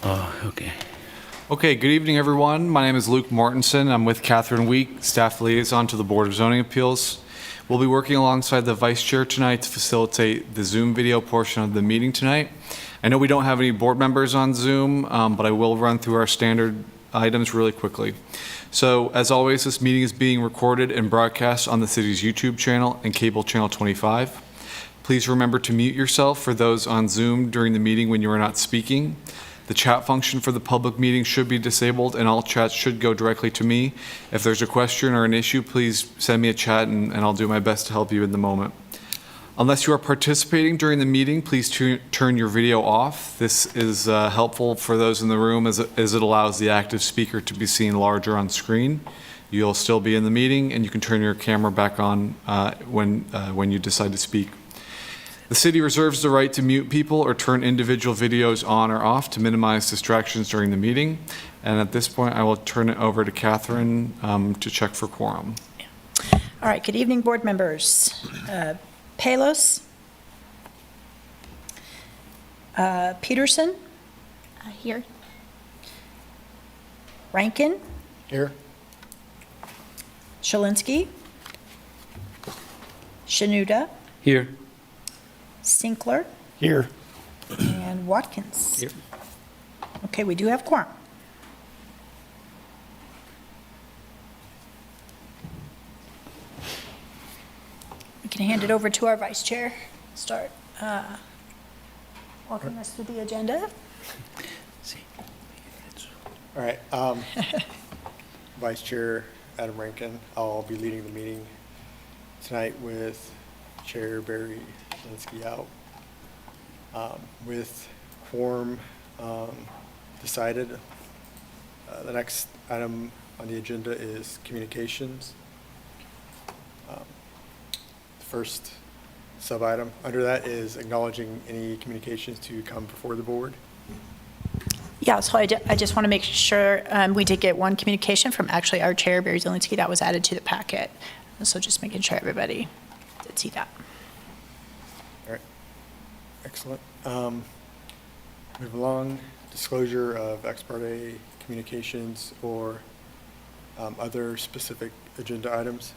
Okay. Okay, good evening, everyone. My name is Luke Mortensen. I'm with Catherine Week, Staff Liaison to the Board of Zoning Appeals. We'll be working alongside the Vice Chair tonight to facilitate the Zoom video portion of the meeting tonight. I know we don't have any board members on Zoom, but I will run through our standard items really quickly. So, as always, this meeting is being recorded and broadcast on the city's YouTube channel and cable channel 25. Please remember to mute yourself for those on Zoom during the meeting when you are not speaking. The chat function for the public meeting should be disabled, and all chats should go directly to me. If there's a question or an issue, please send me a chat, and I'll do my best to help you in the moment. Unless you are participating during the meeting, please turn your video off. This is helpful for those in the room as it allows the active speaker to be seen larger on screen. You'll still be in the meeting, and you can turn your camera back on when you decide to speak. The city reserves the right to mute people or turn individual videos on or off to minimize distractions during the meeting. And at this point, I will turn it over to Catherine to check for quorum. All right, good evening, board members. Palos? Peterson? Here. Rankin? Here. Shalinski? Shanuda? Here. Sinkler? Here. And Watkins? Here. Okay, we do have quorum. We can hand it over to our vice chair. Start walking us through the agenda. All right. Vice Chair Adam Rankin. I'll be leading the meeting tonight with Chair Barry Linsky out. With quorum decided, the next item on the agenda is communications. The first sub-item under that is acknowledging any communications to come before the board. Yeah, so I just want to make sure, we did get one communication from actually our chair, Barry Zielinski, that was added to the packet. So just making sure everybody did see that. All right. Excellent. Move along. Disclosure of ex parte communications or other specific agenda items.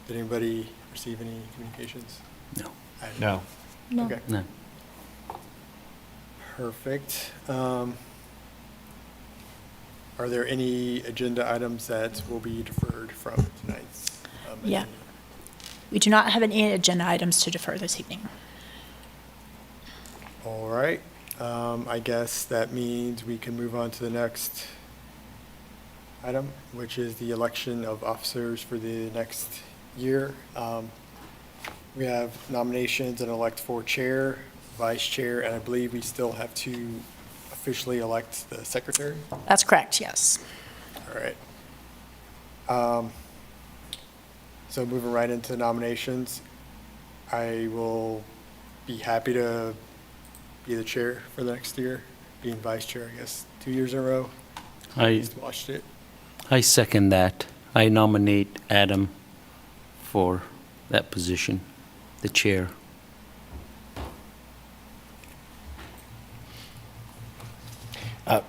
Did anybody receive any communications? No. No. No. Okay. No. Perfect. Are there any agenda items that will be deferred from tonight's Yeah. agenda? We do not have any agenda items to defer this evening. All right. I guess that means we can move on to the next item, which is the election of officers for the next year. We have nominations and elect for chair, vice chair, and I believe we still have to officially elect the secretary. That's correct, yes. All right. So moving right into nominations, I will be happy to be the chair for the next year, being vice chair, I guess, 2 years in a row. I Just watched it. second that. I nominate Adam for that position, the chair.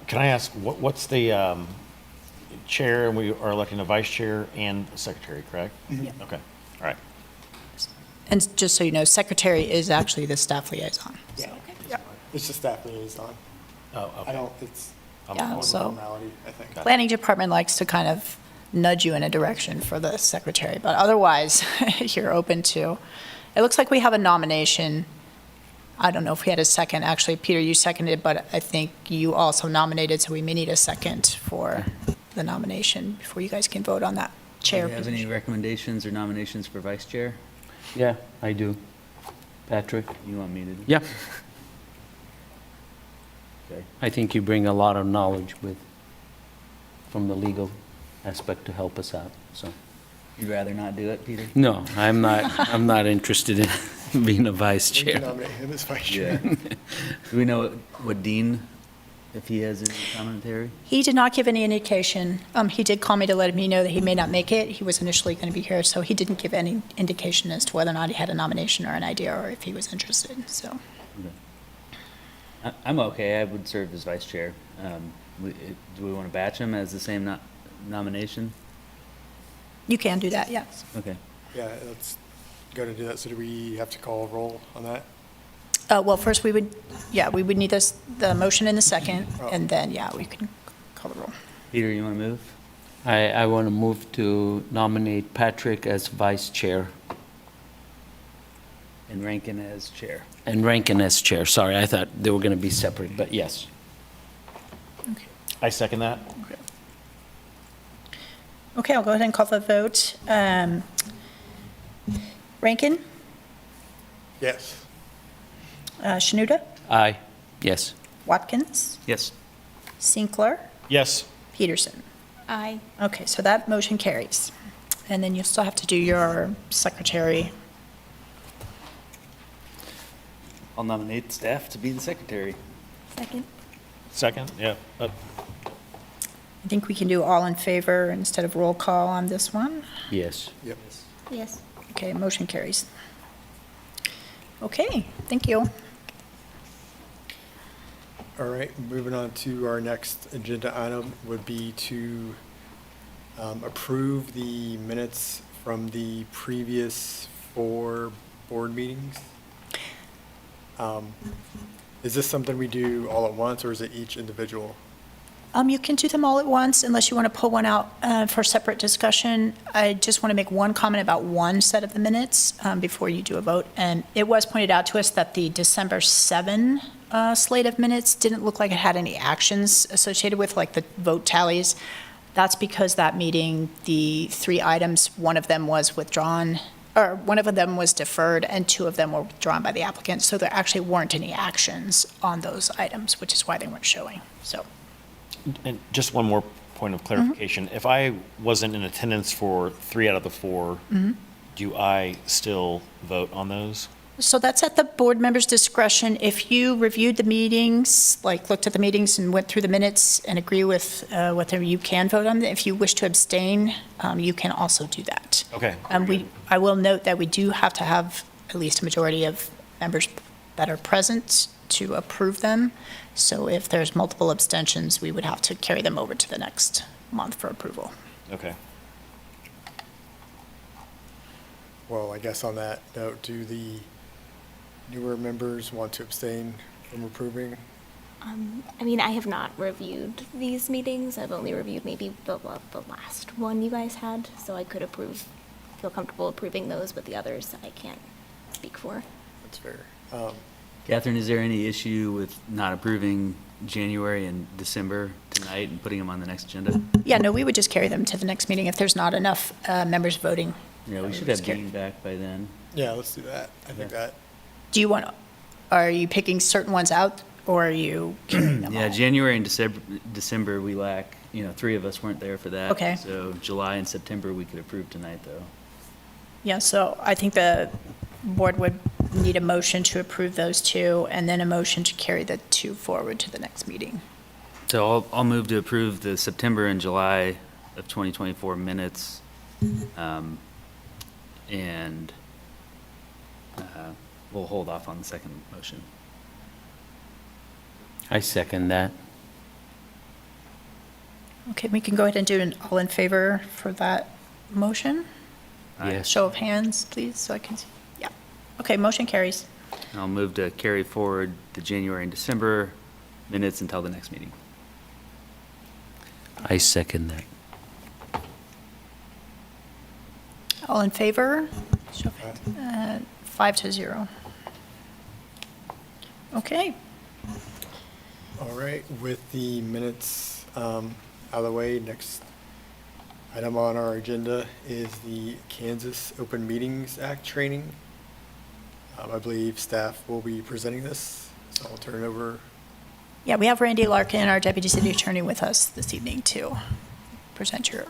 Can I ask, what's the chair, and we are electing a vice chair and a secretary, correct? Yeah. Okay, all right. And just so you know, secretary is actually the staff liaison. Yeah. Yeah. It's just staff liaison. Oh, okay. I don't, it's Yeah, more of a so- formality, I think. Planning department likes to kind of nudge you in a direction for the secretary, but otherwise, you're open to. It looks like we have a nomination. I don't know if we had a second. Actually, Peter, you seconded, but I think you also nominated, so we may need a second for the nomination before you guys can vote on that chair Do you have any position. recommendations or nominations for vice chair? Yeah, I do. Patrick? You want me to do? Yeah. Okay. I think you bring a lot of knowledge from the legal aspect to help us out, so. You'd rather not do it, Peter? No, I'm not interested in being a vice We can chair. nominate him as vice chair. Yeah. Do we know what Dean if he has any commentary? He did not give any indication. He did call me to let me know that he may not make it. He was initially going to be here, so he didn't give any indication as to whether or not he had a nomination or an idea or if he was interested, so. Okay. I'm okay. I would serve as vice chair. Do we want to batch them as the same nomination? You can do that, yes. Okay. Yeah, let's go to do that. So do we have to call a roll on that? Well, first we would need the motion in the second, and then, yeah, we can call the roll. Peter, you want to move? I want to move to nominate Patrick as vice chair And Rankin as chair. and Rankin as chair. Sorry, I thought they were going to be separate, but yes. I second that. Okay, I'll go ahead and call the vote. Rankin? Yes. Shanuda? Aye. Yes. Watkins? Yes. Sinclair? Yes. Peterson? Aye. Okay, so that motion carries. And then you still have to do your secretary. I'll nominate staff to be the secretary. Second. Second, yeah. I think we can do all in favor instead of roll call on this one. Yes. Yep. Yes. Okay, motion carries. Okay, thank you. All right, moving on to our next agenda item would be to approve the minutes from the previous 4 board meetings. Is this something we do all at once, or is it each individual? You can do them all at once unless you want to pull one out for separate discussion. I just want to make one comment about one set of the minutes before you do a vote. And it was pointed out to us that the December 7 slate of minutes didn't look like it had any actions associated with, like the vote tallies. That's because that meeting, the 3 items, one of them was withdrawn, or one of them was deferred, and 2 of them were withdrawn by the applicant. So there actually weren't any actions on those items, which is why they weren't showing, so. And just one more point of clarification. If I wasn't in attendance for 3 out of the 4, do I still vote on those? So that's at the board member's discretion. If you reviewed the meetings, like looked at the meetings and went through the minutes and agree with whether you can vote on them, if you wish to abstain, you can also do that. Okay. I will note that we do have to have at least a majority of members that are present to approve them. So if there's multiple abstentions, we would have to carry them over to the next month for approval. Okay. Well, I guess on that note, do the newer members want to abstain from approving? I mean, I have not reviewed these meetings. I've only reviewed maybe the last one you guys had, so I could feel comfortable approving those, but the others I can't speak for. That's fair. Catherine, is there any issue with not approving January and December tonight and putting them on the next agenda? Yeah, no, we would just carry them to the next meeting if there's not enough members voting. Yeah, we should have Dean back by then. Yeah, let's do that. I think that, Do you want, are you picking certain ones out, or are you carrying them all? Yeah, January and December, we lack, 3 of us weren't there for that. Okay. So July and September, we could approve tonight, though. Yeah, so I think the board would need a motion to approve those 2, and then a motion to carry the 2 forward to the next meeting. So I'll move to approve the September and July of 2024 minutes. And we'll hold off on the second motion. I second that. Okay, we can go ahead and do an all in favor for that motion. Yes. Show of hands, please, so I can see. Yeah. Okay, motion carries. I'll move to carry forward the January and December minutes until the next meeting. I second that. All in favor? Show of hands. 5-0. Okay. all right, with the minutes out of the way, next item on our agenda is the Kansas Open Meetings Act training. I believe staff will be presenting this, so I'll turn it over. Yeah, we have Randy Larkin, our Deputy City Attorney, with us this evening to present your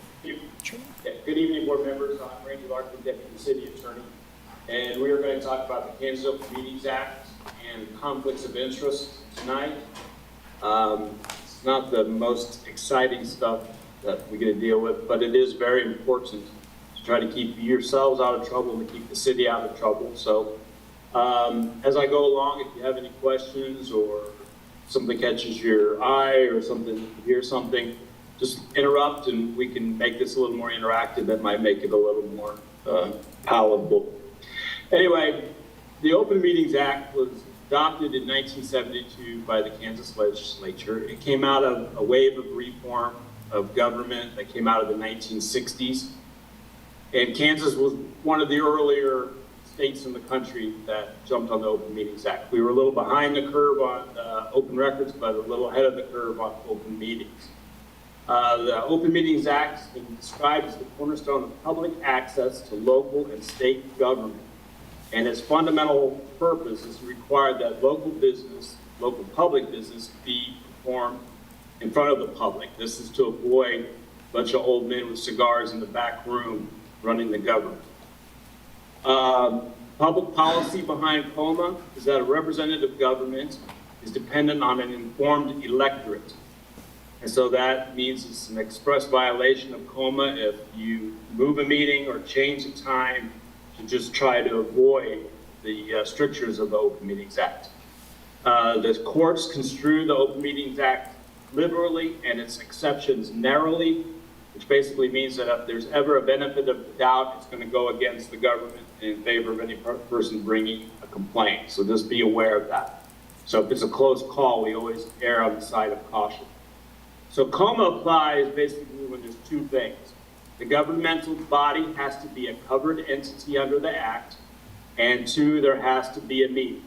training. Yeah, good evening, board members. I'm Randy Larkin, Deputy City Attorney, and we are going to talk about the Kansas Open Meetings Act and conflicts of interest tonight. It's not the most exciting stuff that we're going to deal with, but it is very important to try to keep yourselves out of trouble and to keep the city out of trouble. So as I go along, if you have any questions or something catches your eye or something, you hear something, just interrupt and we can make this a little more interactive. That might make it a little more palatable. Anyway, the Open Meetings Act was adopted in 1972 by the Kansas legislature. It came out of a wave of reform of government that came out of the 1960s. And Kansas was one of the earlier states in the country that jumped on the Open Meetings Act. We were a little behind the curve on open records, but a little ahead of the curve on open meetings. The Open Meetings Act has been described as the cornerstone of public access to local and state government. And its fundamental purpose is to require that local public business be performed in front of the public. This is to avoid a bunch of old men with cigars in the back room running the government. Public policy behind KOMA is that a representative government is dependent on an informed electorate. And so that means it's an express violation of KOMA if you move a meeting or change the time to just try to avoid the strictures of the Open Meetings Act. The courts construe the Open Meetings Act liberally and its exceptions narrowly, which basically means that if there's ever a benefit of the doubt, it's going to go against the government in favor of any person bringing a complaint. So just be aware of that. So if it's a close call, we always err on the side of caution. So KOMA applies basically when there's two things. The governmental body has to be a covered entity under the Act, and two, there has to be a meeting.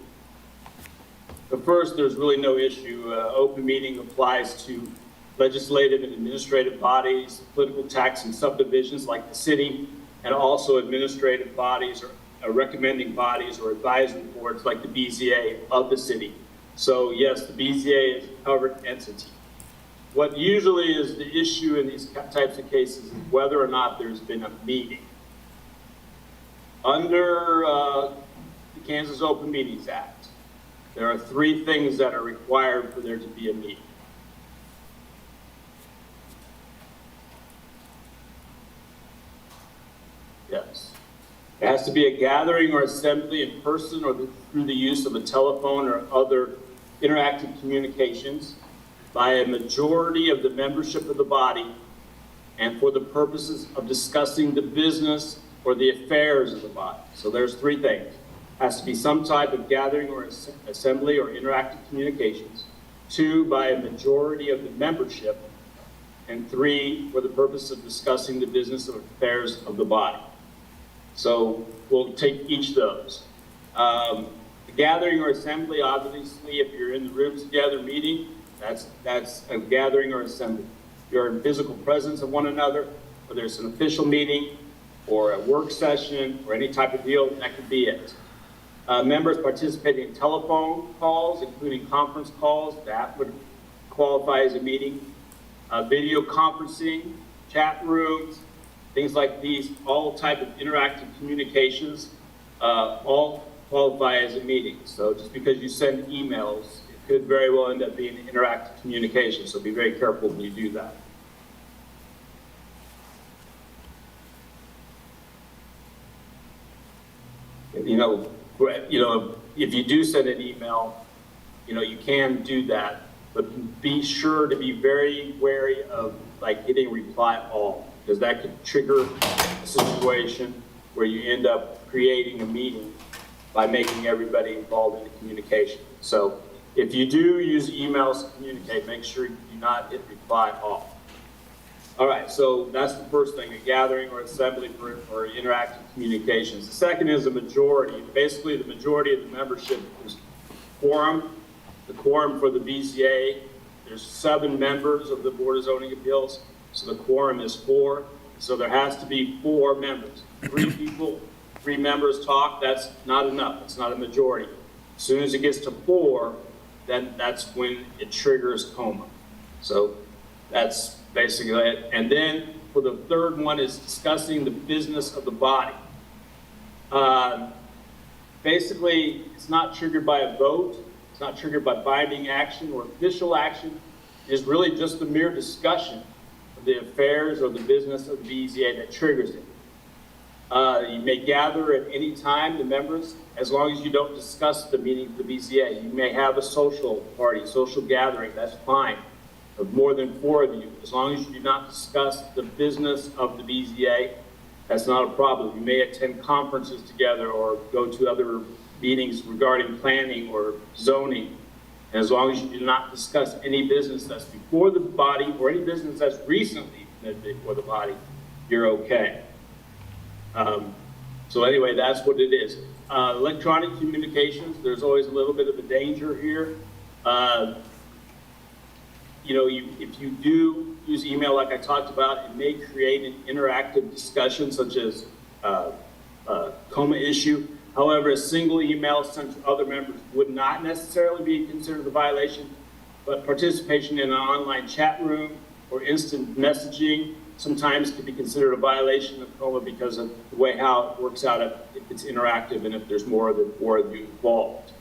But first, there's really no issue. Open meeting applies to legislative and administrative bodies, political tax and subdivisions like the city, and also administrative bodies or recommending bodies or advisory boards like the BZA of the city. So yes, the BZA is a covered entity. What usually is the issue in these types of cases is whether or not there's been a meeting. Under the Kansas Open Meetings Act, there are three things that are required for there to be a meeting. Yes. It has to be a gathering or assembly in person or through the use of a telephone or other interactive communications by a majority of the membership of the body and for the purposes of discussing the business or the affairs of the body. So there's three things. It has to be some type of gathering or assembly or interactive communications. Two, by a majority of the membership. And three, for the purpose of discussing the business or affairs of the body. So we'll take each of those. The gathering or assembly, obviously, if you're in the room together meeting, that's a gathering or assembly. If you're in physical presence of one another, whether it's an official meeting or a work session or any type of deal, that could be it. Members participating in telephone calls, including conference calls, that would qualify as a meeting. Video conferencing, chat rooms, things like these, all type of interactive communications, all qualify as a meeting. So just because you send emails, it could very well end up being interactive communication. So be very careful when you do that. You know, if you do send an email, you can do that, but be sure to be very wary of like hitting reply all, because that could trigger a situation where you end up creating a meeting by making everybody involved in the communication. So if you do use emails to communicate, make sure you do not hit reply all. All right, so that's the first thing, a gathering or assembly for interactive communications. The second is a majority. Basically, the majority of the membership is quorum. The quorum for the BZA, there's 7 members of the Board of Zoning Appeals, so the quorum is 4. So there has to be 4 members. 3 people, 3 members talk, that's not enough. It's not a majority. As soon as it gets to 4, then that's when it triggers KOMA. So that's basically it. And then for the third one is discussing the business of the body. Basically, it's not triggered by a vote. It's not triggered by binding action or official action. It's really just the mere discussion of the affairs or the business of the BZA that triggers it. You may gather at any time, the members, as long as you don't discuss the meeting of the BZA. You may have a social party, social gathering, that's fine, of more than 4 of you. As long as you do not discuss the business of the BZA, that's not a problem. You may attend conferences together or go to other meetings regarding planning or zoning. And as long as you do not discuss any business that's before the body or any business that's recently been before the body, you're okay. So anyway, that's what it is. Electronic communications, there's always a little bit of a danger here. You know, if you do use email like I talked about, it may create an interactive discussion such as KOMA issue. However, a single email sent to other members would not necessarily be considered a violation, but participation in an online chat room or instant messaging sometimes could be considered a violation of KOMA because of the way how it works out if it's interactive and if there's more than 4 of you involved.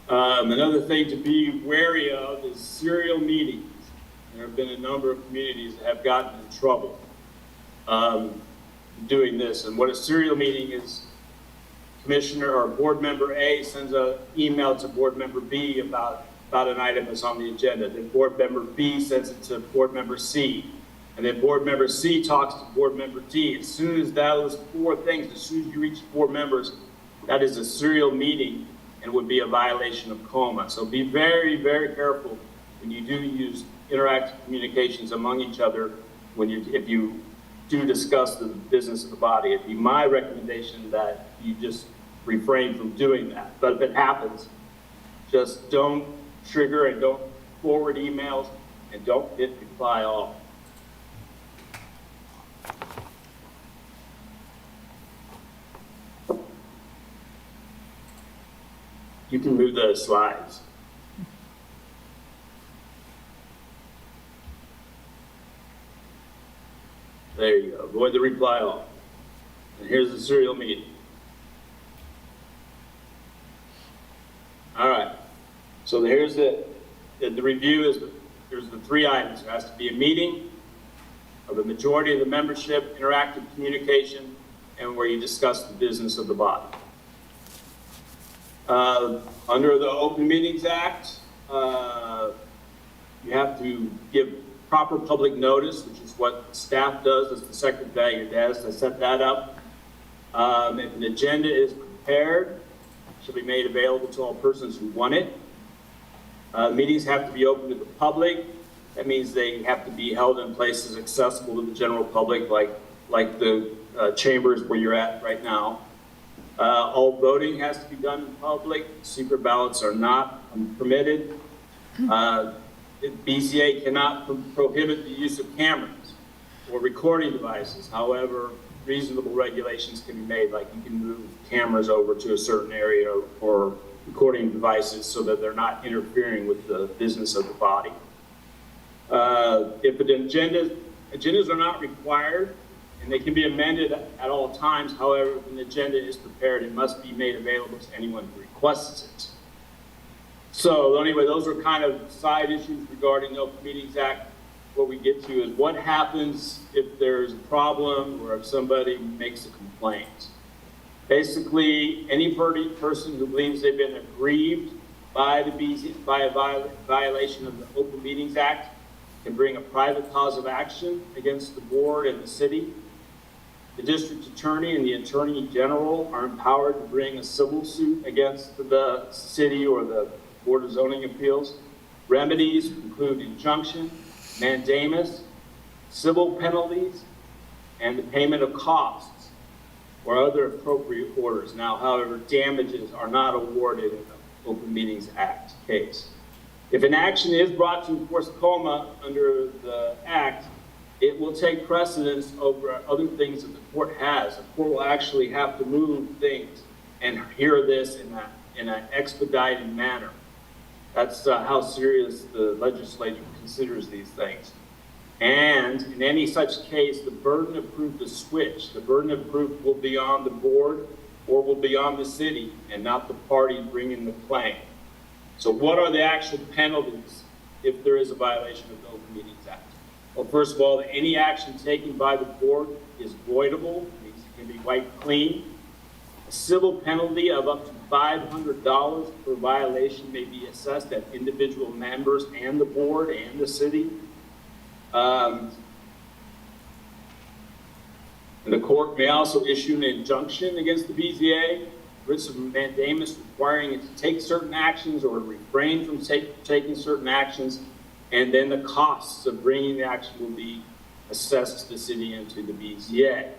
Another thing to be wary of is serial meetings. There have been a number of communities that have gotten in trouble doing this. And what a serial meeting is, Commissioner or Board Member A sends an email to Board Member B about an item that's on the agenda. Then Board Member B sends it to Board Member C. And then Board Member C talks to Board Member D. As soon as those 4 things, as soon as you reach 4 members, that is a serial meeting and would be a violation of KOMA. So be very, very careful when you do use interactive communications among each other if you do discuss the business of the body. It'd be my recommendation that you just refrain from doing that. But if it happens, just don't trigger and don't forward emails and don't hit reply all. You can move the slides. There you go. Avoid the reply all. And here's the serial meeting. All right. So here's the review is there's the 3 items. There has to be a meeting of the majority of the membership, interactive communication, and where you discuss the business of the body. Under the Open Meetings Act, you have to give proper public notice, which is what staff does as the secretary does to set that up. If an agenda is prepared, it should be made available to all persons who want it. Meetings have to be open to the public. That means they have to be held in places accessible to the general public, like the chambers where you're at right now. All voting has to be done in public. Secret ballots are not permitted. BZA cannot prohibit the use of cameras or recording devices. However, reasonable regulations can be made, like you can move cameras over to a certain area or recording devices so that they're not interfering with the business of the body. If agendas are not required, and they can be amended at all times. However, if an agenda is prepared, it must be made available to anyone who requests it. So anyway, those are kind of side issues regarding the Open Meetings Act. What we get to is what happens if there's a problem or if somebody makes a complaint. Basically, any person who believes they've been aggrieved by a violation of the Open Meetings Act can bring a private cause of action against the board and the city. The district attorney and the attorney general are empowered to bring a civil suit against the city or the Board of Zoning Appeals. Remedies include injunction, mandamus, civil penalties, and the payment of costs or other appropriate orders. Now, however, damages are not awarded in the Open Meetings Act case. If an action is brought to enforce KOMA under the Act, it will take precedence over other things that the court has. The court will actually have to move things and hear this in an expedited manner. That's how serious the legislature considers these things. And in any such case, the burden of proof is switched. The burden of proof will be on the board or will be on the city and not the party bringing the claim. So what are the actual penalties if there is a violation of the Open Meetings Act? Well, first of all, any action taken by the board is voidable, means it can be wiped clean. A civil penalty of up to $500 per violation may be assessed at individual members and the board and the city. And the court may also issue an injunction against the BZA, writs of mandamus requiring it to take certain actions or refrain from taking certain actions, and then the costs of bringing the action will be assessed to the city and to the BZA.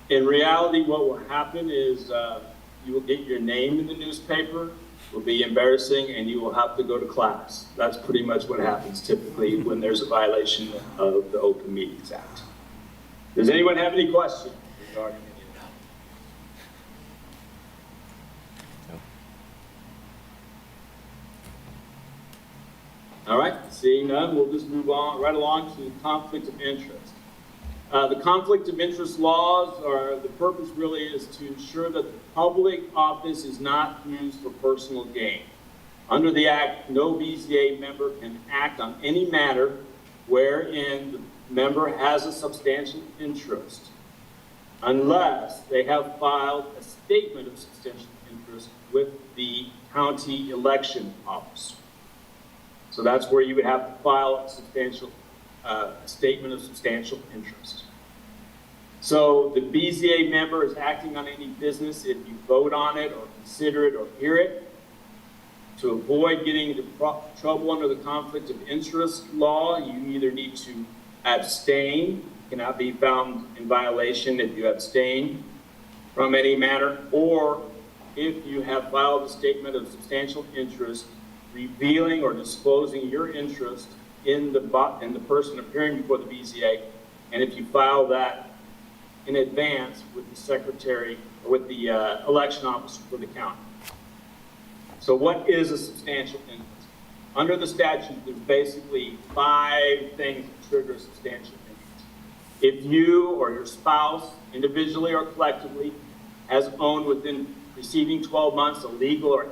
In reality, what will happen is you will get your name in the newspaper, it will be embarrassing, and you will have to go to class. That's pretty much what happens typically when there's a violation of the Open Meetings Act. Does anyone have any questions regarding any of that? All right, seeing none, we'll just move on right along to conflict of interest. The conflict of interest laws are, the purpose really is to ensure that the public office is not used for personal gain. Under the Act, no BZA member can act on any matter wherein the member has a substantial interest unless they have filed a statement of substantial interest with the county election office. So that's where you would have to file a statement of substantial interest. So the BZA member is acting on any business if you vote on it or consider it or hear it. To avoid getting into trouble under the conflict of interest law, you either need to abstain, you cannot be found in violation if you abstain from any matter, or if you have filed a statement of substantial interest revealing or disclosing your interest in the person appearing before the BZA, and if you file that in advance with the secretary or with the election officer for the county. So what is a substantial interest? Under the statute, there's basically 5 things that trigger a substantial interest. If you or your spouse, individually or collectively, has owned within preceding 12 months a legal or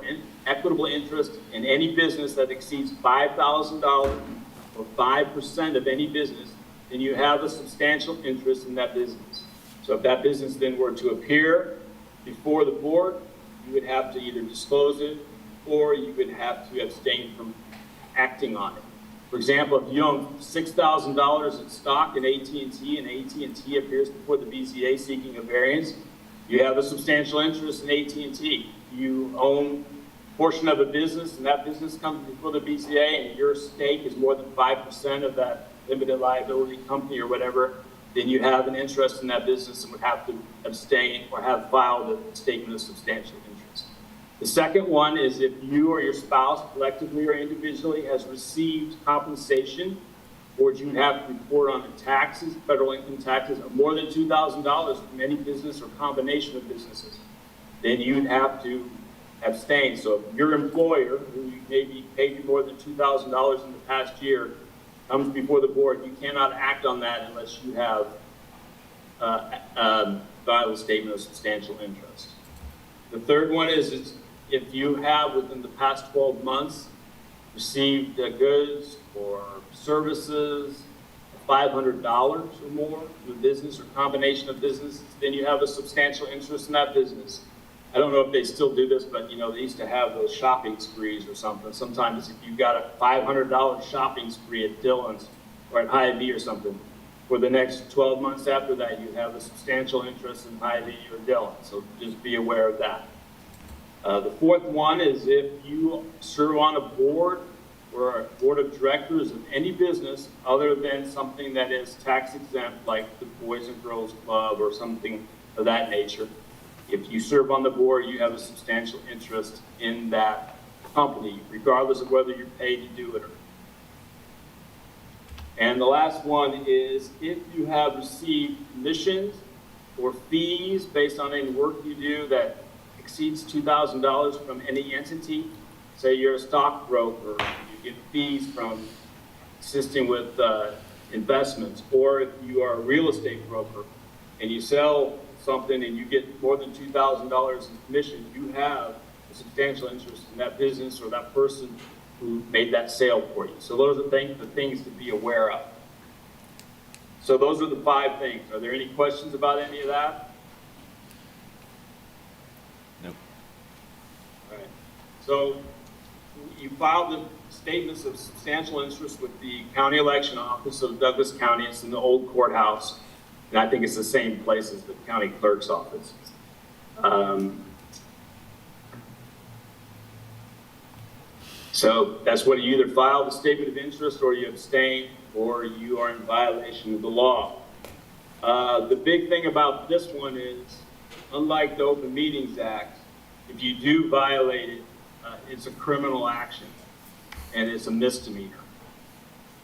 equitable interest in any business that exceeds $5,000 or 5% of any business, then you have a substantial interest in that business. So if that business then were to appear before the board, you would have to either disclose it or you would have to abstain from acting on it. For example, if you own $6,000 in stock in AT&T and AT&T appears before the BZA seeking a variance, you have a substantial interest in AT&T. You own a portion of a business and that business comes before the BZA and your stake is more than 5% of that limited liability company or whatever, then you have an interest in that business and would have to abstain or have filed a statement of substantial interest. The second one is if you or your spouse, collectively or individually, has received compensation, or you have to report on the taxes, federal income taxes, of more than $2,000 from any business or combination of businesses, then you'd have to abstain. So if your employer, who maybe paid you more than $2,000 in the past year, comes before the board, you cannot act on that unless you have filed a statement of substantial interest. The third one is if you have, within the past 12 months, received goods or services of $500 or more from a business or combination of businesses, then you have a substantial interest in that business. I don't know if they still do this, but they used to have those shopping sprees or something. Sometimes if you got a $500 shopping spree at Dillon's or at Hy-Vee or something, for the next 12 months after that, you have a substantial interest in Hy-Vee or Dillon. So just be aware of that. The fourth one is if you serve on a board or a board of directors of any business other than something that is tax exempt, like the Boys and Girls Club or something of that nature. If you serve on the board, you have a substantial interest in that company, regardless of whether you're paid to do it or not. And the last one is if you have received commissions or fees based on any work you do that exceeds $2,000 from any entity, say you're a stockbroker, you get fees from assisting with investments, or if you are a real estate broker and you sell something and you get more than $2,000 in commission, you have a substantial interest in that business or that person who made that sale for you. So those are the things to be aware of. So those are the 5 things. Are there any questions about any of that? Nope. All right. So you filed the statements of substantial interest with the county election office of Douglas County. It's in the old courthouse, and I think it's the same place as the county clerk's office. So that's what you either file the statement of interest or you abstain or you are in violation of the law. The big thing about this one is, unlike the Open Meetings Act, if you do violate it, it's a criminal action and it's a misdemeanor.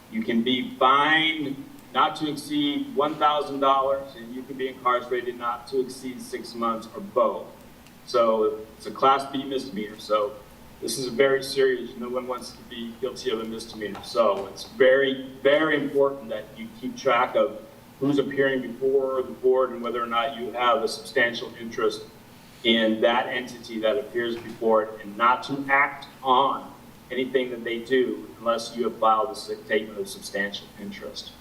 You can be fined not to exceed $1,000 and you can be incarcerated not to exceed 6 months or both. So it's a Class B misdemeanor. So this is very serious. No one wants to be guilty of a misdemeanor. So it's very, very important that you keep track of who's appearing before the board and whether or not you have a substantial interest in that entity that appears before it, and not to act on anything that they do unless you have filed a statement of substantial interest.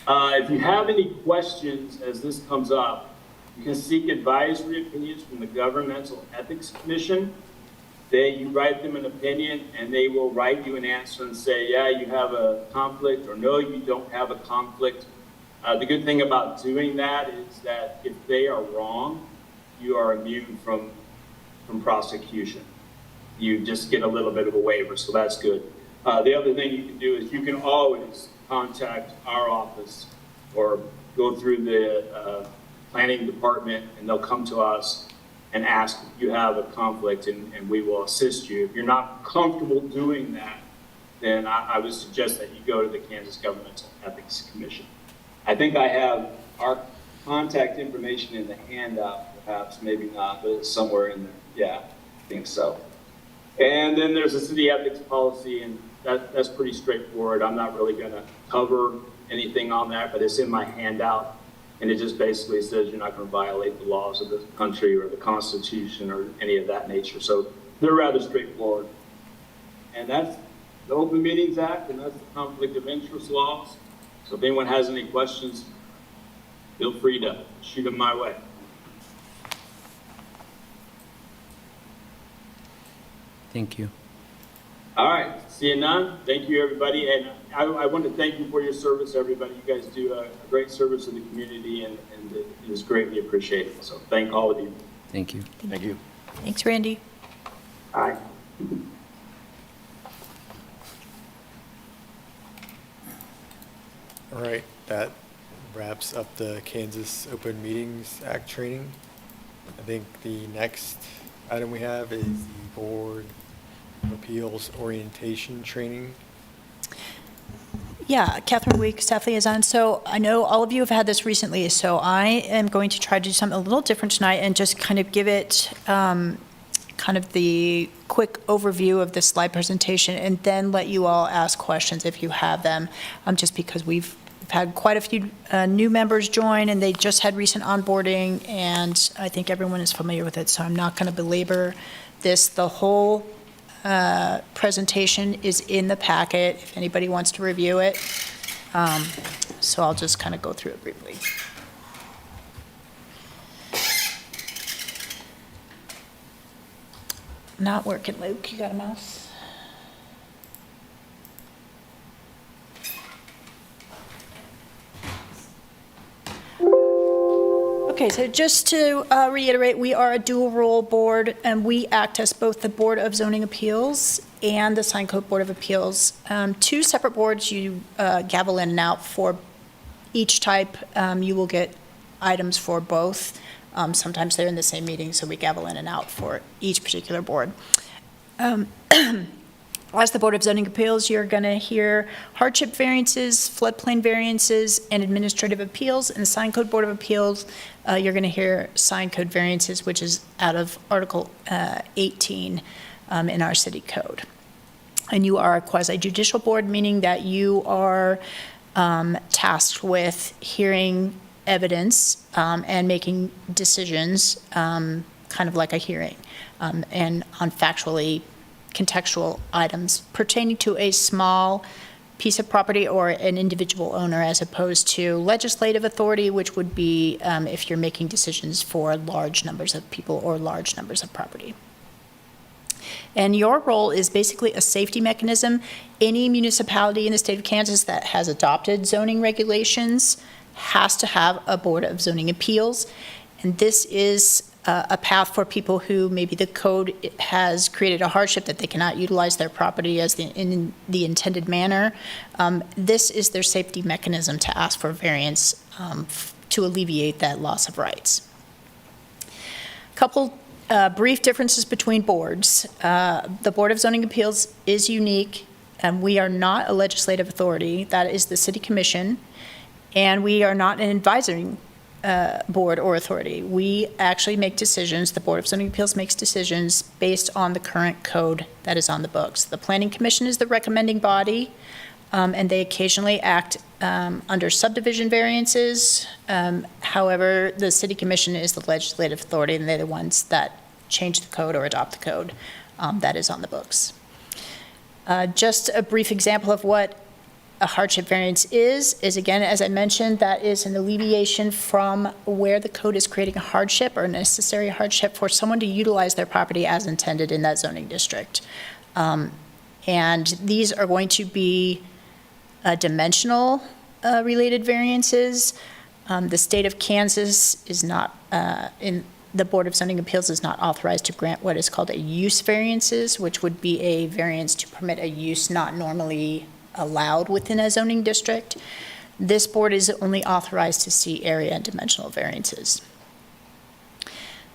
If you have any questions as this comes up, you can seek advisory opinions from the Governmental Ethics Commission. You write them an opinion and they will write you an answer and say, yeah, you have a conflict, or no, you don't have a conflict. The good thing about doing that is that if they are wrong, you are immune from prosecution. You just get a little bit of a waiver, so that's good. The other thing you can do is you can always contact our office or go through the planning department, and they'll come to us and ask if you have a conflict, and we will assist you. If you're not comfortable doing that, then I would suggest that you go to the Kansas Governmental Ethics Commission. I think I have our contact information in the handout, perhaps, maybe not, but it's somewhere in there. Yeah, I think so. And then there's a city ethics policy, and that's pretty straightforward. I'm not really going to cover anything on that, but it's in my handout, and it just basically says you're not going to violate the laws of the country or the Constitution or any of that nature. So they're rather straightforward. And that's the Open Meetings Act, and that's the conflict of interest laws. So if anyone has any questions, feel free to shoot them my way. Thank you. All right, seeing none, thank you, everybody. And I want to thank you for your service, everybody. You guys do a great service to the community, and it is greatly appreciated. So thank all of you. Thank you. Thank you. Thanks, Randy. All right. All right, that wraps up the Kansas Open Meetings Act training. I think the next item we have is the Board of Appeals orientation training. Yeah, Catherine Week, staff liaison. So I know all of you have had this recently, so I am going to try to do something a little different tonight and just kind of give it kind of the quick overview of this slide presentation, and then let you all ask questions if you have them, just because we've had quite a few new members join, and they just had recent onboarding, and I think everyone is familiar with it, so I'm not going to belabor this. The whole presentation is in the packet if anybody wants to review it. So I'll just kind of go through it briefly. Not working, Luke. You got a mouse? Okay, so just to reiterate, we are a dual role board, and we act as both the Board of Zoning Appeals and the Sign Code Board of Appeals. Two separate boards. You gavel in and out for each type. You will get items for both. Sometimes they're in the same meeting, so we gavel in and out for each particular board. As the Board of Zoning Appeals, you're going to hear hardship variances, floodplain variances, and administrative appeals. In the Sign Code Board of Appeals, you're going to hear sign code variances, which is out of Article 18 in our city code. And you are a quasi-judicial board, meaning that you are tasked with hearing evidence and making decisions, kind of like a hearing, and on factually contextual items pertaining to a small piece of property or an individual owner, as opposed to legislative authority, which would be if you're making decisions for large numbers of people or large numbers of property. And your role is basically a safety mechanism. Any municipality in the state of Kansas that has adopted zoning regulations has to have a Board of Zoning Appeals. And this is a path for people who maybe the code has created a hardship that they cannot utilize their property in the intended manner. This is their safety mechanism to ask for variance to alleviate that loss of rights. Couple brief differences between boards. The Board of Zoning Appeals is unique, and we are not a legislative authority. That is the City Commission, and we are not an advisory board or authority. We actually make decisions, the Board of Zoning Appeals makes decisions based on the current code that is on the books. The Planning Commission is the recommending body, and they occasionally act under subdivision variances. However, the City Commission is the legislative authority, and they're the ones that change the code or adopt the code that is on the books. Just a brief example of what a hardship variance is again, as I mentioned, that is an alleviation from where the code is creating a hardship or a necessary hardship for someone to utilize their property as intended in that zoning district. And these are going to be dimensional related variances. The state of Kansas is not, the Board of Zoning Appeals is not authorized to grant what is called a use variances, which would be a variance to permit a use not normally allowed within a zoning district. This board is only authorized to see area and dimensional variances.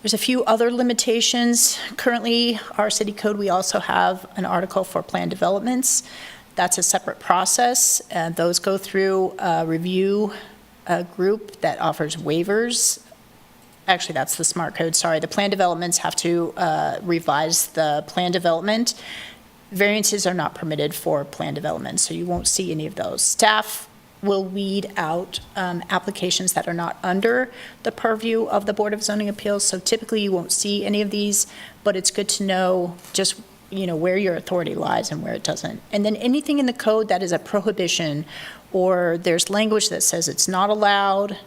There's a few other limitations. Currently, our city code, we also have an article for planned developments. That's a separate process. Those go through a review group that offers waivers. Actually, that's the SMART code, sorry. The planned developments have to revise the plan development. Variances are not permitted for planned development, so you won't see any of those. Staff will weed out applications that are not under the purview of the Board of Zoning Appeals, so typically you won't see any of these, but it's good to know just where your authority lies and where it doesn't. And then anything in the code that is a prohibition, or there's language that says it's not allowed,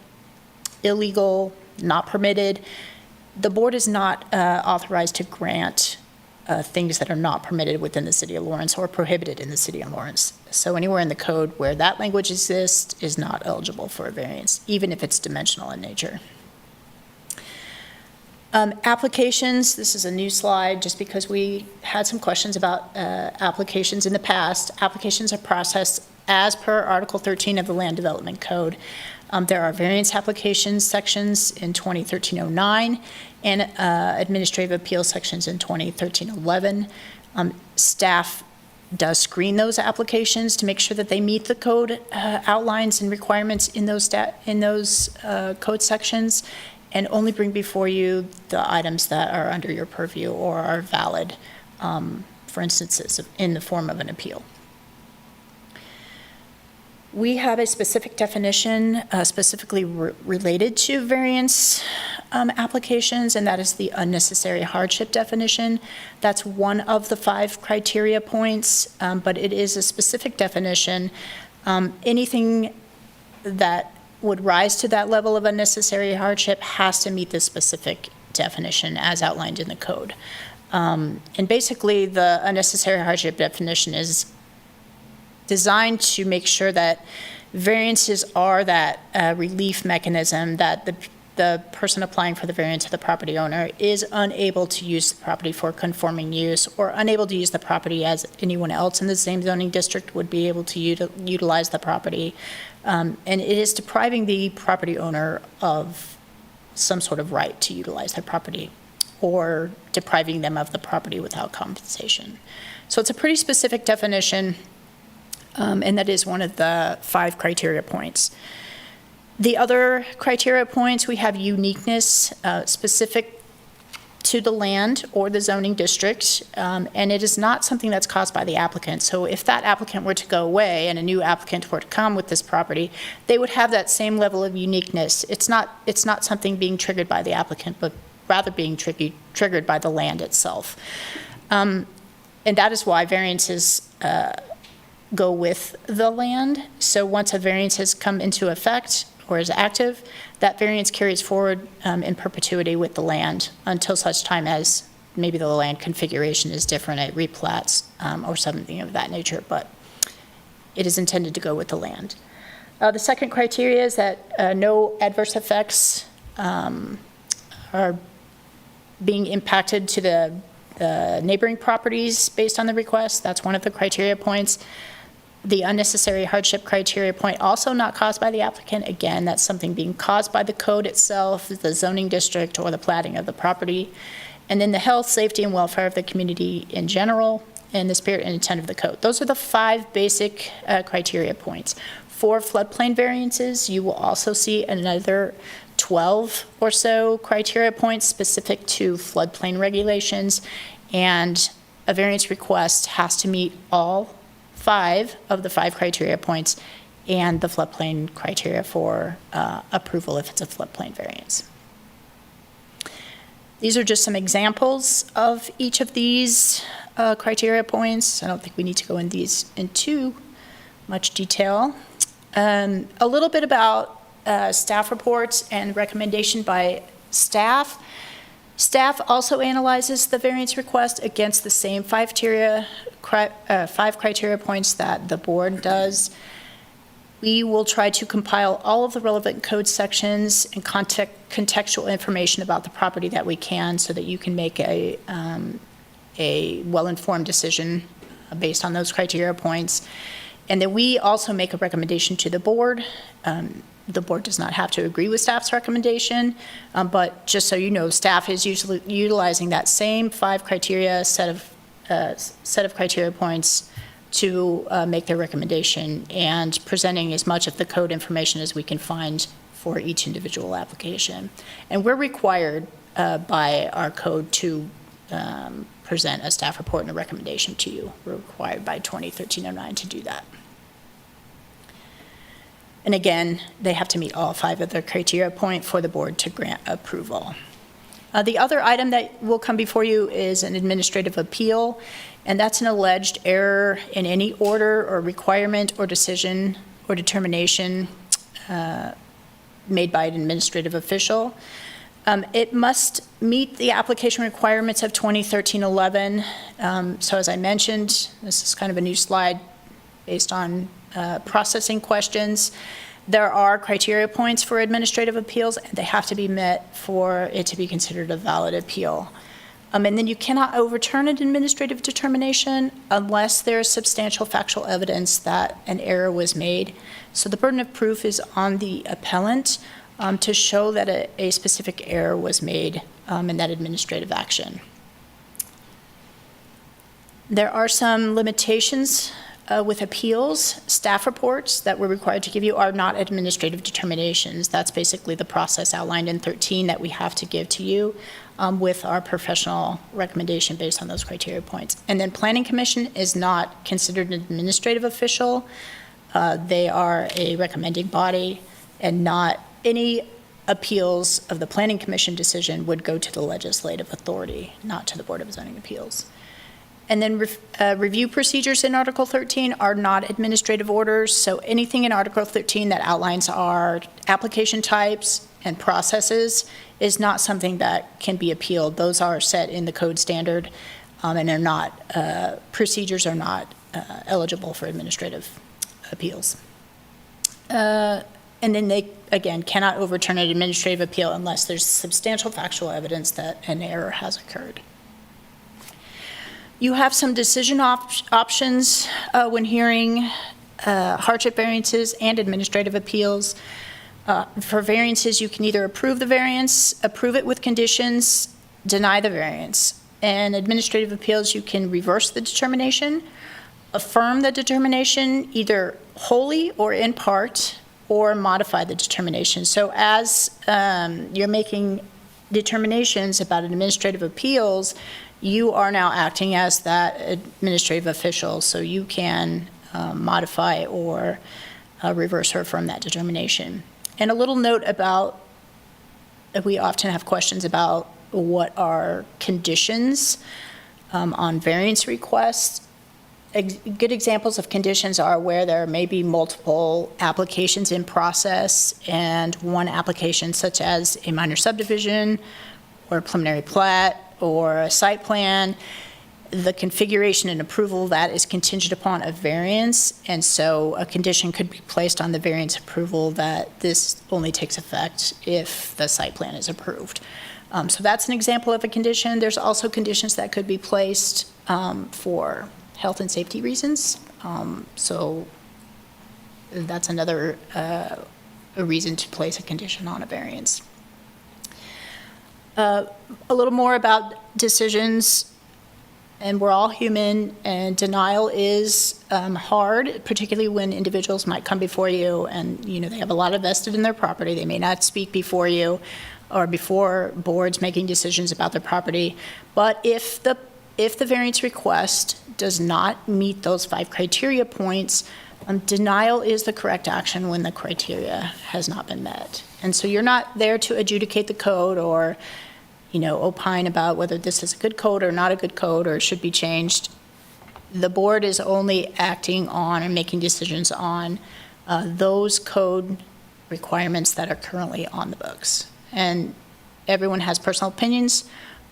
illegal, not permitted, the board is not authorized to grant things that are not permitted within the city of Lawrence or prohibited in the city of Lawrence. So anywhere in the code where that language exists is not eligible for a variance, even if it's dimensional in nature. Applications, this is a new slide just because we had some questions about applications in the past. Applications are processed as per Article 13 of the Land Development Code. There are variance applications sections in 2013-09 and administrative appeal sections in 2013-11. Staff does screen those applications to make sure that they meet the code outlines and requirements in those code sections, and only bring before you the items that are under your purview or are valid, for instances, in the form of an appeal. We have a specific definition specifically related to variance applications, and that is the unnecessary hardship definition. That's one of the 5 criteria points, but it is a specific definition. Anything that would rise to that level of unnecessary hardship has to meet this specific definition as outlined in the code. And basically, the unnecessary hardship definition is designed to make sure that variances are that relief mechanism that the person applying for the variance, the property owner, is unable to use the property for conforming use or unable to use the property as anyone else in the same zoning district would be able to utilize the property. And it is depriving the property owner of some sort of right to utilize their property or depriving them of the property without compensation. So it's a pretty specific definition. And that is one of the 5 criteria points. The other criteria points, we have uniqueness specific to the land or the zoning district, and it is not something that's caused by the applicant. So if that applicant were to go away and a new applicant were to come with this property, they would have that same level of uniqueness. It's not something being triggered by the applicant, but rather being triggered by the land itself. And that is why variances go with the land. So once a variance has come into effect or is active, that variance carries forward in perpetuity with the land until such time as maybe the land configuration is different, it replats or something of that nature, but it is intended to go with the land. The second criteria is that no adverse effects are being impacted to the neighboring properties based on the request. That's one of the criteria points. The unnecessary hardship criteria point, also not caused by the applicant. Again, that's something being caused by the code itself, the zoning district, or the platting of the property. And then the health, safety, and welfare of the community in general, and the spirit and intent of the code. Those are the 5 basic criteria points. For floodplain variances, you will also see another 12 or so criteria points specific to floodplain regulations, and a variance request has to meet all 5 of the 5 criteria points and the floodplain criteria for approval if it's a floodplain variance. These are just some examples of each of these criteria points. I don't think we need to go in these in too much detail. A little bit about staff reports and recommendation by staff. Staff also analyzes the variance request against the same 5 criteria points that the board does. We will try to compile all of the relevant code sections and contextual information about the property that we can so that you can make a well-informed decision based on those criteria points. And then we also make a recommendation to the board. The board does not have to agree with staff's recommendation, but just so you know, staff is usually utilizing that same 5 criteria set of criteria points to make their recommendation and presenting as much of the code information as we can find for each individual application. And we're required by our code to present a staff report and a recommendation to you. We're required by 2013-09 to do that. And again, they have to meet all 5 of the criteria point for the board to grant approval. The other item that will come before you is an administrative appeal, and that's an alleged error in any order or requirement or decision or determination made by an administrative official. It must meet the application requirements of 2013-11. So as I mentioned, this is kind of a new slide based on processing questions. There are criteria points for administrative appeals, and they have to be met for it to be considered a valid appeal. And then you cannot overturn an administrative determination unless there is substantial factual evidence that an error was made. So the burden of proof is on the appellant to show that a specific error was made in that administrative action. There are some limitations with appeals. Staff reports that we're required to give you are not administrative determinations. That's basically the process outlined in 13 that we have to give to you with our professional recommendation based on those criteria points. And then Planning Commission is not considered an administrative official. They are a recommending body, and not any appeals of the Planning Commission decision would go to the legislative authority, not to the Board of Zoning Appeals. And then review procedures in Article 13 are not administrative orders, so anything in Article 13 that outlines our application types and processes is not something that can be appealed. Those are set in the code standard, and they're not, procedures are not eligible for administrative appeals. And then they, again, cannot overturn an administrative appeal unless there's substantial factual evidence that an error has occurred. You have some decision options when hearing hardship variances and administrative appeals. For variances, you can either approve the variance, approve it with conditions, deny the variance. And administrative appeals, you can reverse the determination, affirm the determination either wholly or in part, or modify the determination. So as you're making determinations about administrative appeals, you are now acting as that administrative official, so you can modify or reverse or affirm that determination. And a little note about, we often have questions about what are conditions on variance requests. Good examples of conditions are where there may be multiple applications in process, and one application such as a minor subdivision or a preliminary plat or a site plan, the configuration and approval of that is contingent upon a variance, and so a condition could be placed on the variance approval that this only takes effect if the site plan is approved. So that's an example of a condition. There's also conditions that could be placed for health and safety reasons. So that's another a reason to place a condition on a variance. A little more about decisions, and we're all human, and denial is hard, particularly when individuals might come before you and, you know, they have a lot invested in their property. They may not speak before you or before boards making decisions about their property. But if the variance request does not meet those 5 criteria points, denial is the correct action when the criteria has not been met. And so you're not there to adjudicate the code or, you know, opine about whether this is a good code or not a good code or should be changed. The board is only acting on and making decisions on those code requirements that are currently on the books. And everyone has personal opinions,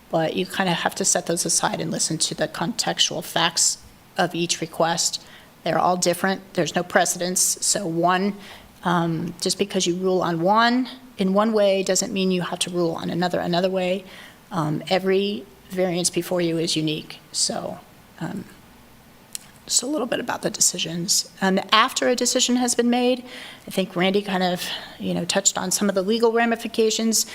but you kind of have to set those aside and listen to the contextual facts of each request. They're all different. There's no precedence. So just because you rule on one in one way doesn't mean you have to rule on another way. Every variance before you is unique. So just a little bit about the decisions. After a decision has been made, I think Randy kind of, you know, touched on some of the legal ramifications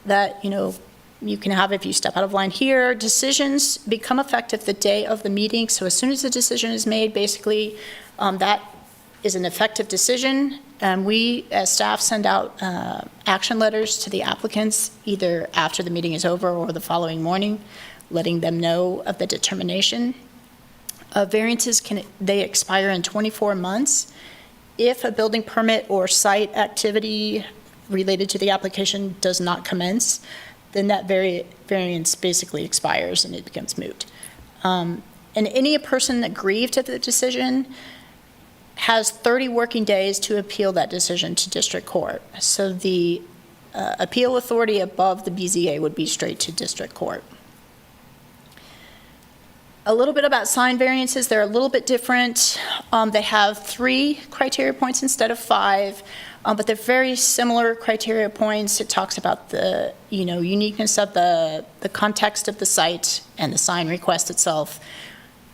that, you know, you can have if you step out of line here. Decisions become effective the day of the meeting. So as soon as the decision is made, basically, that is an effective decision. We, as staff, send out action letters to the applicants either after the meeting is over or the following morning, letting them know of the determination. Variances they expire in 24 months. If a building permit or site activity related to the application does not commence, then that variance basically expires and it becomes moot. And any person aggrieved at the decision has 30 working days to appeal that decision to district court. So the appeal authority above the BZA would be straight to district court. A little bit about sign variances. They're a little bit different. They have 3 criteria points instead of 5. But they're very similar criteria points. It talks about the, you know, uniqueness of the context of the site and the sign request itself,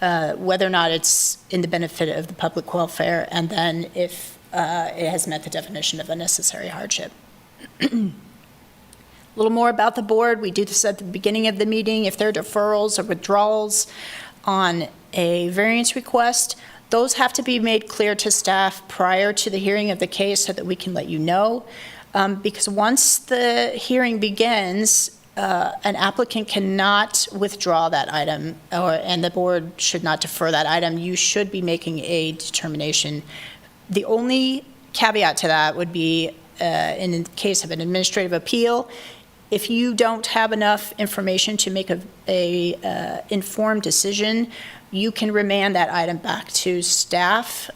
whether or not it's in the benefit of the public welfare, and then if it has met the definition of a necessary hardship. A little more about the board. We do this at the beginning of the meeting. If there are deferrals or withdrawals on a variance request, those have to be made clear to staff prior to the hearing of the case so that we can let you know. Because once the hearing begins, an applicant cannot withdraw that item, and the board should not defer that item. You should be making a determination. The only caveat to that would be in the case of an administrative appeal, if you don't have enough information to make a informed decision, you can remand that item back to staff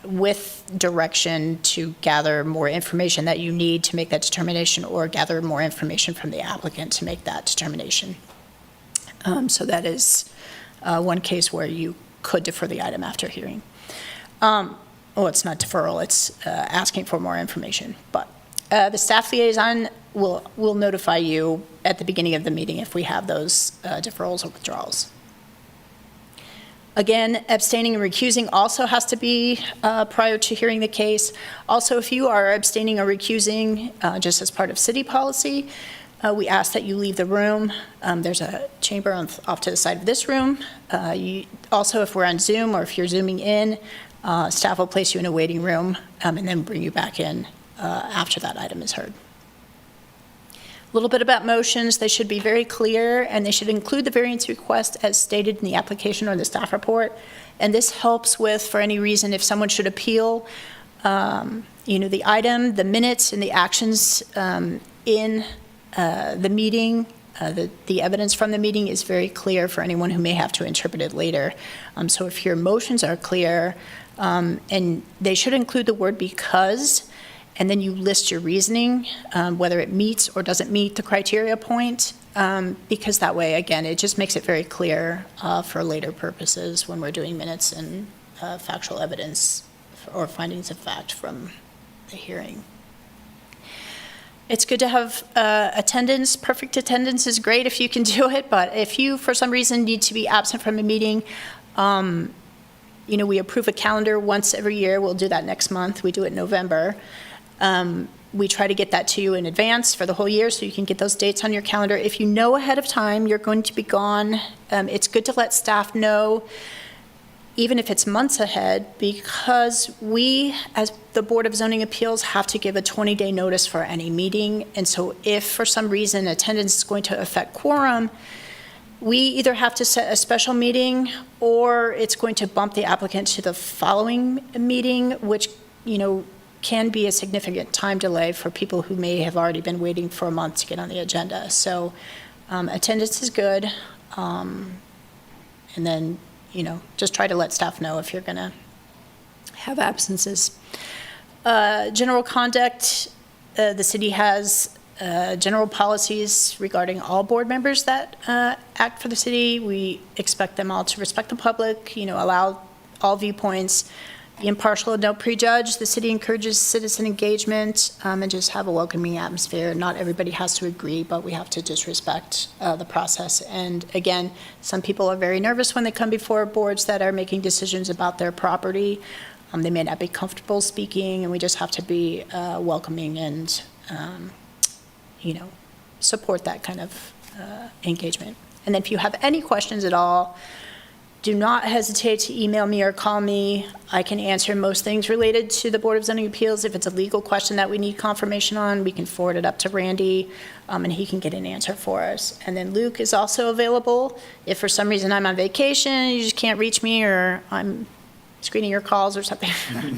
with direction to gather more information that you need to make that determination, or gather more information from the applicant to make that determination. So that is one case where you could defer the item after hearing. Well, it's not deferral, it's asking for more information. But the staff liaison will notify you at the beginning of the meeting if we have those deferrals or withdrawals. Again, abstaining and recusing also has to be prior to hearing the case. Also, if you are abstaining or recusing just as part of city policy, we ask that you leave the room. There's a chamber off to the side of this room. Also, if we're on Zoom or if you're Zooming in, staff will place you in a waiting room and then bring you back in after that item is heard. A little bit about motions. They should be very clear, and they should include the variance request as stated in the application or the staff report. And this helps with, for any reason, if someone should appeal, the item, the minutes, and the actions in the meeting The evidence from the meeting is very clear for anyone who may have to interpret it later. So if your motions are clear, and they should include the word because, and then you list your reasoning, whether it meets or doesn't meet the criteria point, because that way, again, it just makes it very clear for later purposes when we're doing minutes and factual evidence or findings of fact from the hearing. It's good to have attendance. Perfect attendance is great if you can do it, but if you, for some reason, need to be absent from a meeting, we approve a calendar once every year. We'll do that next month. We do it in November. We try to get that to you in advance for the whole year so you can get those dates on your calendar. If you know ahead of time you're going to be gone, it's good to let staff know, even if it's months ahead, because we, as the Board of Zoning Appeals, have to give a 20-day notice for any meeting. And so if for some reason attendance is going to affect quorum, we either have to set a special meeting or it's going to bump the applicant to the following meeting, which, can be a significant time delay for people who may have already been waiting for a month to get on the agenda. So attendance is good. And then, just try to let staff know if you're going to have absences. General conduct, the city has general policies regarding all board members that act for the city. We expect them all to respect the public, allow all viewpoints, be impartial and don't prejudge. The city encourages citizen engagement and just have a welcoming atmosphere. Not everybody has to agree, but we have to just respect the process. And again, some people are very nervous when they come before boards that are making decisions about their property. They may not be comfortable speaking, and we just have to be welcoming and, support that kind of engagement. And then if you have any questions at all, do not hesitate to email me or call me. I can answer most things related to the Board of Zoning Appeals. If it's a legal question that we need confirmation on, we can forward it up to Randy, and he can get an answer for us. And then Luke is also available. If for some reason I'm on vacation, you just can't reach me, or I'm screening your calls or something,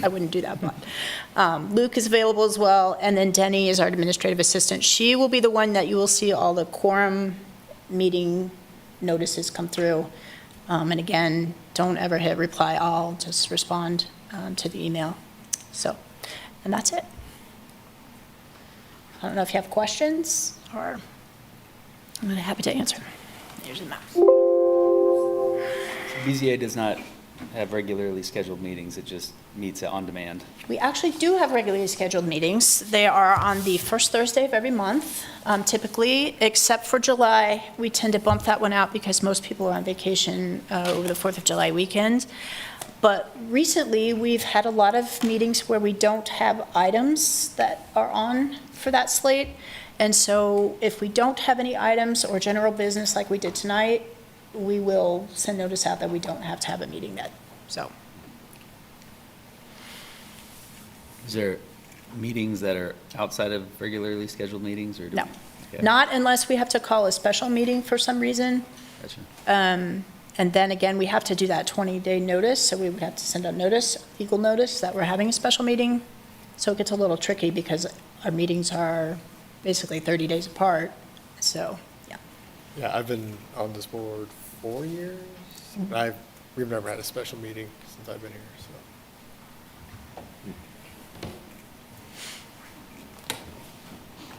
I wouldn't do that, but Luke is available as well. And then Denny is our administrative assistant. She will be the one that you will see all the quorum meeting notices come through. And again, don't ever hit reply all, just respond to the email. So, and that's it. I don't know if you have questions, or I'm happy to answer. Here's the map. BZA does not have regularly scheduled meetings, it just meets on demand. We actually do have regularly scheduled meetings. They are on the first Thursday of every month, typically, except for July. We tend to bump that one out because most people are on vacation over the 4th of July weekend. But recently, we've had a lot of meetings where we don't have items that are on for that slate. And so if we don't have any items or general business like we did tonight, we will send notice out that we don't have to have a meeting then, so. Is there meetings that are outside of regularly scheduled meetings, or? No, Okay. not unless we have to call a special meeting for some reason. Gotcha. And then again, we have to do that 20-day notice, so we would have to send out notice, legal notice, that we're having a special meeting. So it gets a little tricky because our meetings are basically 30 days apart, so, yeah. Yeah, I've been on this board 4 years. We've never had a special meeting since I've been here, so.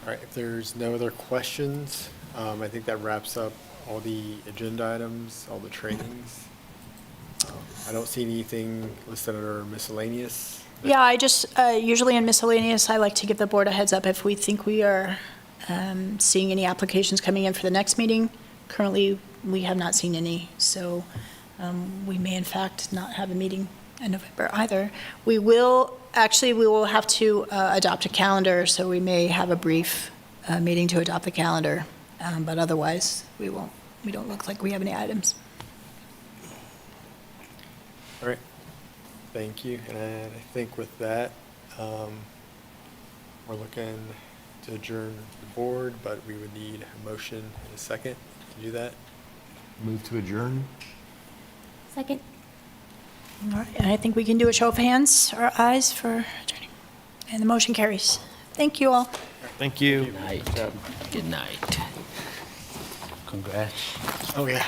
All right, if there's no other questions, I think that wraps up all the agenda items, all the trainings. I don't see anything listed under miscellaneous. Yeah, I just, usually in miscellaneous, I like to give the board a heads up if we think we are seeing any applications coming in for the next meeting. Currently, we have not seen any, so we may in fact not have a meeting in November either. We will have to adopt a calendar, so we may have a brief meeting to adopt the calendar, but otherwise, we won't. We don't look like we have any items. All right, thank you. And I think with that, we're looking to adjourn the board, but we would need a motion in a second to do that. Move to adjourn? Second. All right, and I think we can do a show of hands or ayes for adjourning. And the motion carries. Thank you all. Thank you. Good night. Good night. Congrats. Oh, yeah.